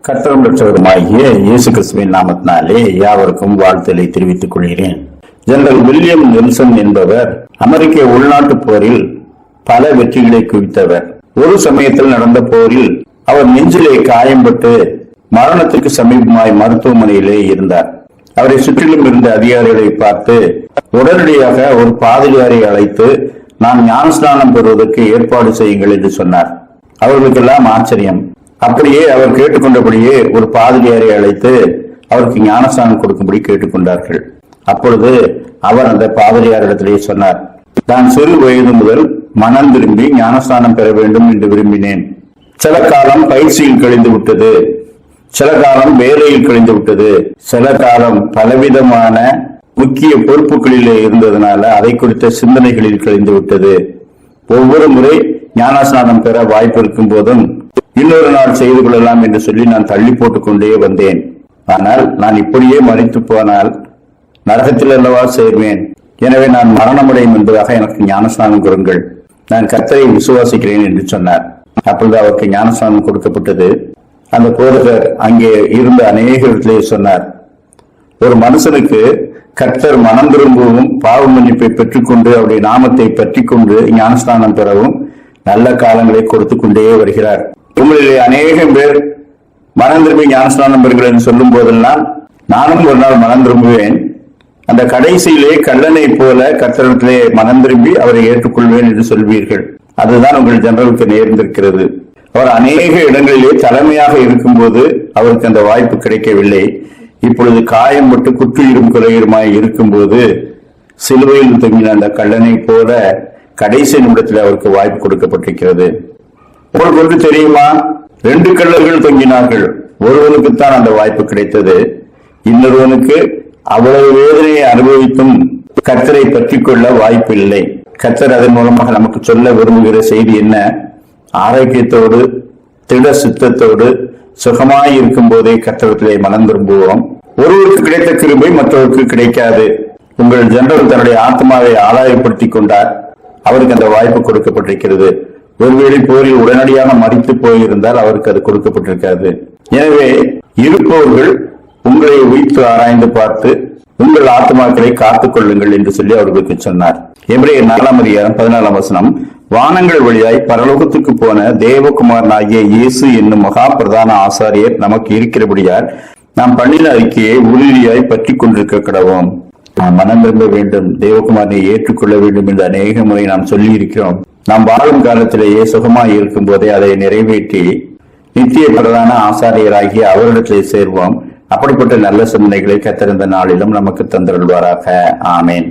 கர்த்தரும் இரட்சகருமாகிய இயேசு கிறிஸ்துவின் நாமத்தினாலே யாவருக்கும் வாழ்த்துக்களை தெரிவித்துக் கொள்கிறேன். ஜெனரல் வில்லியம் நெல்சன் என்பவர் அமெரிக்க உள்நாட்டு போரில் பல வெற்றிகளை குவித்தவர். ஒரு சமயத்தில் நடந்த போரில் அவர் நெஞ்சிலே காயம்பட்டு மரணத்திற்கு சமீபமாய் மருத்துவமனையிலே இருந்தார். அவரை சுற்றிலும் இருந்த அதிகாரிகளை பார்த்து உடனடியாக ஒரு பாதிரியாரை அழைத்து நான் ஞானஸ்நானம் பெறுவதற்கு ஏற்பாடு செய்யுங்கள் என்று சொன்னார். அவர்களுக்கெல்லாம் ஆச்சரியம். அப்படியே அவர் கேட்டுக்கொண்டபடியே ஒரு பாதிரியாரை அழைத்து அவருக்கு ஞானஸ்நானம் கொடுக்கும்படி கேட்டுக்கொண்டார்கள். அப்பொழுது அவர் அந்த பாதிரியாரிடத்திலே சொன்னார், நான் சிறு வயது முதல் மனம் திரும்பி ஞானஸ்நானம் பெற வேண்டும் என்று விரும்பினேன். சில காலம் பயிற்சியில் கழிந்து விட்டது, சில காலம் வேலையில் கழிந்து விட்டது, சில காலம் பலவிதமான முக்கிய பொறுப்புகளிலே இருந்ததுனால அதை குறித்த சிந்தனைகளில் கழிந்து விட்டது. ஒவ்வொரு முறை ஞானஸ்நானம் பெற வாய்ப்பு இருக்கும் போதும் இன்னொரு நாள் செய்து கொள்ளலாம் என்று சொல்லி நான் தள்ளி போட்டுக் கொண்டே வந்தேன். ஆனால் நான் இப்படியே மரித்து போனால் நரகத்தில் அல்லவா சேர்வேன். எனவே நான் மரணமடையும் என்பதாக எனக்கு ஞானஸ்நானம் கொடுங்கள், நான் கர்த்தரை விசுவாசிக்கிறேன் என்று சொன்னார். அப்பொழுது அவருக்கு ஞானஸ்நானம் கொடுக்கப்பட்டது. அந்த போதகர் அங்கே இருந்த அநேகத்திலே சொன்னார், ஒரு மனுஷனுக்கு கர்த்தர் மனம் திரும்பவும் பாவ மன்னிப்பை பெற்றுக்கொண்டு அவருடைய நாமத்தை பற்றி கொண்டு ஞானஸ்நானம் பெறவும் நல்ல காலங்களை கொடுத்து கொண்டே வருகிறார். உங்களிலே அநேகம் பேர் மனம் திரும்பி ஞானஸ்நானம் பெறுங்கள் என்று சொல்லும் போதெல்லாம் நானும் ஒரு நாள் மனம் திரும்புவேன், அந்த கடைசியிலே கள்ளனை போல கர்த்தரிடத்திலே மனம் திரும்பி அவரை ஏற்றுக்கொள்வேன் என்று சொல்வீர்கள். அதுதான் உங்கள் ஜெனரலுக்கு நேர்ந்திருக்கிறது. அவர் அநேக இடங்களிலே தலைமையாக இருக்கும் போது அவருக்கு அந்த வாய்ப்பு கிடைக்கவில்லை. இப்பொழுது காயம் பட்டு குற்றுயிரும் குறையுமாய் இருக்கும் போது சிலுவையில் தொங்கின அந்த கள்ளனை போல கடைசி நிமிடத்தில் அவருக்கு வாய்ப்பு கொடுக்கப்பட்டிருக்கிறது. உங்களுக்கு ஒன்று தெரியுமா, 2 கள்ளர்கள் தொங்கினார்கள். ஒருவனுக்குத்தான் அந்த வாய்ப்பு கிடைத்தது, இன்னொருவனுக்கு அவ்வளவு வேதனையை அனுபவித்தும் கர்த்தரை பற்றி கொள்ள வாய்ப்பு இல்லை. கர்த்தர் அதன் மூலமாக நமக்கு சொல்ல விரும்புகிற செய்தி என்ன? ஆரோக்கியத்தோடு திட சித்தத்தோடு சுகமாய் இருக்கும் போதே கர்த்தரத்திலே மனம் திரும்புவோம். ஒருவருக்கு கிடைத்த கிருபை மற்றவருக்கு கிடைக்காது. உங்கள் ஜெனரல் தன்னுடைய ஆத்மாவை ஆதாயப்படுத்திக் கொண்டார், அவருக்கு அந்த வாய்ப்பு கொடுக்கப்பட்டிருக்கிறது. ஒருவேளை போரில் உடனடியாக மரித்து போயிருந்தால் அவருக்கு அது கொடுக்கப்பட்டிருக்காது. எனவே இருப்பவர்கள் உங்களை உயிர்த்து ஆராய்ந்து பார்த்து உங்கள் ஆத்மாக்களை காத்துக் கொள்ளுங்கள் என்று சொல்லி அவர்களுக்கு சொன்னார். எபிரேயர் 4:14 வானங்கள் வழியாய் பரலோகத்துக்கு போன தேவகுமாரனாகிய இயேசு என்னும் மகா பிரதான ஆசாரியர் நமக்கு இருக்கிறபடியால் நாம் பண்ணின அறிக்கையை உறுதியாய் பற்றி கொண்டிருக்க கடவோம். நாம் மனம் திரும்ப வேண்டும், தேவகுமாரனை ஏற்றுக்கொள்ள வேண்டும் என்று அநேக முறை நாம் சொல்லி இருக்கிறோம். நாம் வாழும் காலத்திலேயே சுகமாய் இருக்கும் போதே அதை நிறைவேற்றி நித்திய பிரதான ஆசாரியராகிய அவரிடத்திலே சேர்வோம். அப்படிப்பட்ட நல்ல சிந்தனைகளை கர்த்தர் இந்த நாளிலும் நமக்கு தந்தருள்வாராக. ஆமேன்.